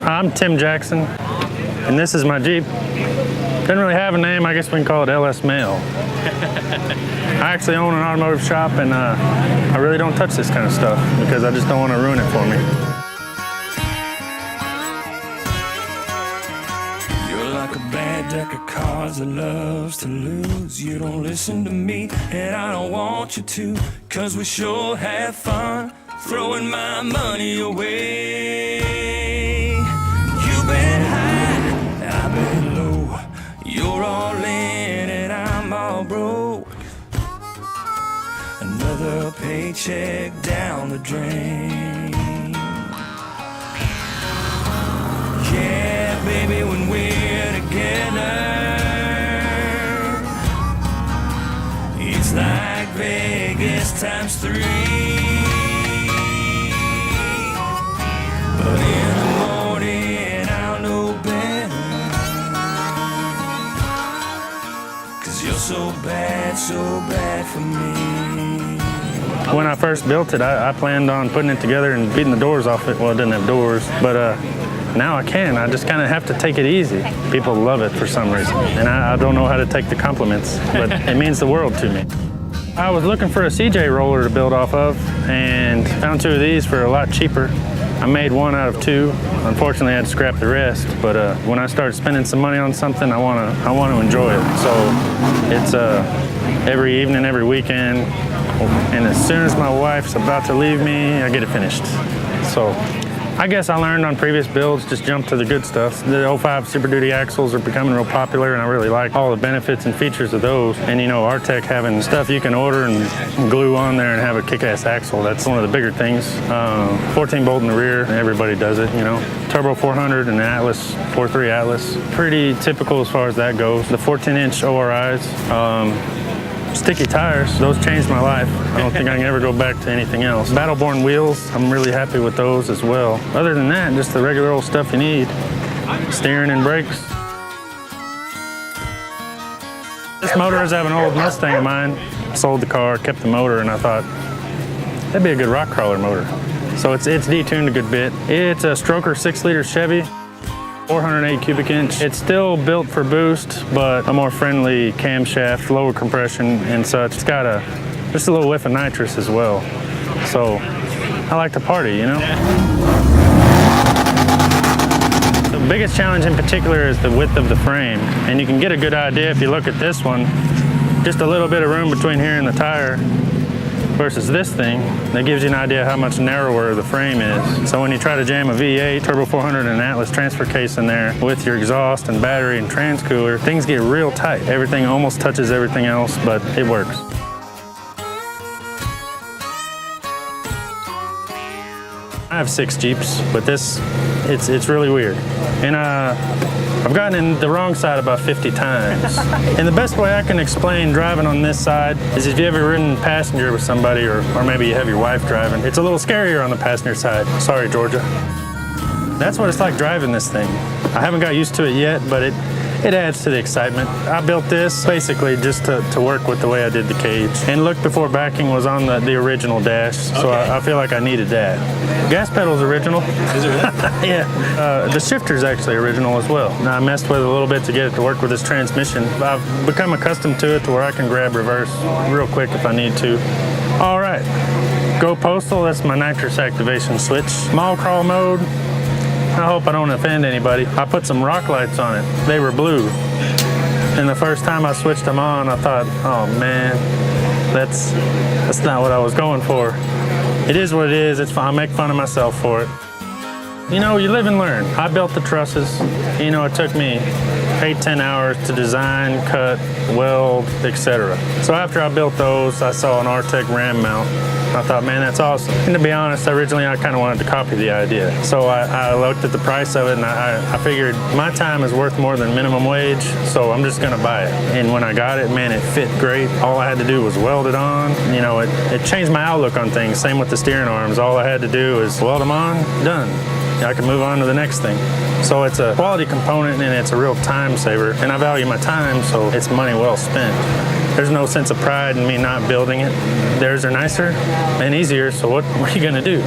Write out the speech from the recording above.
I'm Tim Jackson, and this is my Jeep. Doesn't really have a name, I guess we can call it LS Mail. I actually own an automotive shop, and I really don't touch this kind of stuff because I just don't want to ruin it for me. You're like a bad deck of cards that loves to lose. You don't listen to me, and I don't want you to, 'cause we sure have fun throwing my money away. You've been high, I've been low. You're all in and I'm all broke. Another paycheck down the drain. Yeah, baby, when we're together, it's like Vegas times 3. But in the morning I'll know better, 'cause you're so bad for me. When I first built it, I planned on putting it together and beating the doors off it. Well, it didn't have doors, but now I can. I just kind of have to take it easy. People love it for some reason, and I don't know how to take the compliments, but it means the world to me. I was looking for a CJ roller to build off of and found 2 of these for a lot cheaper. I made 1 out of 2. Unfortunately, I had to scrap the rest, but when I start spending some money on something, I want to enjoy it. So it's every evening, every weekend, and as soon as my wife's about to leave me, I get it finished. So I guess I learned on previous builds, just jump to the good stuff. The 05 Super Duty axles are becoming real popular, and I really like all the benefits and features of those. And you know, Artec having stuff you can order and glue on there and have a kick-ass axle, that's one of the bigger things. 14 bolt in the rear, everybody does it, you know. Turbo 400 and Atlas, 4.3 Atlas. Pretty typical as far as that goes. The 14-inch ORIs. Sticky tires, those changed my life. I don't think I can ever go back to anything else. Battleborn wheels, I'm really happy with those as well. Other than that, just the regular old stuff you need. Steering and brakes. This motor is have an old Mustang of mine. Sold the car, kept the motor, and I thought, that'd be a good rock crawler motor. So it's detuned a good bit. It's a Stroker 6-liter Chevy. 408 cubic inch. It's still built for boost, but a more friendly camshaft, lower compression and such. It's got just a little whiff of nitrous as well. So I like to party, you know? The biggest challenge in particular is the width of the frame. And you can get a good idea if you look at this one. Just a little bit of room between here and the tire versus this thing, that gives you an idea how much narrower the frame is. So when you try to jam a V8, Turbo 400 and Atlas transfer case in there with your exhaust and battery and transcooler, things get real tight. Everything almost touches everything else, but it works. I have 6 Jeeps, but this, it's really weird. And I've gotten in the wrong side about 50 times. And the best way I can explain driving on this side is if you ever ridden passenger with somebody, or maybe you have your wife driving, it's a little scarier on the passenger side. Sorry, Georgia. That's what it's like driving this thing. I haven't got used to it yet, but it adds to the excitement. I built this basically just to work with the way I did the cage. And look before backing was on the original dash, so okay. I feel like I needed that. Gas pedal's original. Is it really? Yeah. The shifter's actually original as well. Now, I messed with it a little bit to get it to work with this transmission. I've become accustomed to it to where I can grab reverse real quick if I need to. All right. Go Postal, that's my nitrous activation switch. Small crawl mode. I hope I don't offend anybody. I put some rock lights on it. They were blue. And the first time I switched them on, I thought, oh man, that's not what I was going for. It is what it is. It's fine. I make fun of myself for it. You know, you live and learn. I built the trusses. You know, it took me 8-10 hours to design, cut, weld, etc. So after I built those, I saw an Artec ram mount. I thought, man, that's awesome. And to be honest, originally I kind of wanted to copy the idea. So I looked at the price of it, and I figured my time is worth more than minimum wage, so I'm just gonna buy it. And when I got it, man, it fit great. All I had to do was weld it on. You know, it changed my outlook on things. Same with the steering arms. All I had to do is weld them on, done. I can move on to the next thing. So it's a quality component, and it's a real time saver. And I value my time, so it's money well spent. There's no sense of pride in me not building it. Theirs are nicer and easier, so what are you gonna do?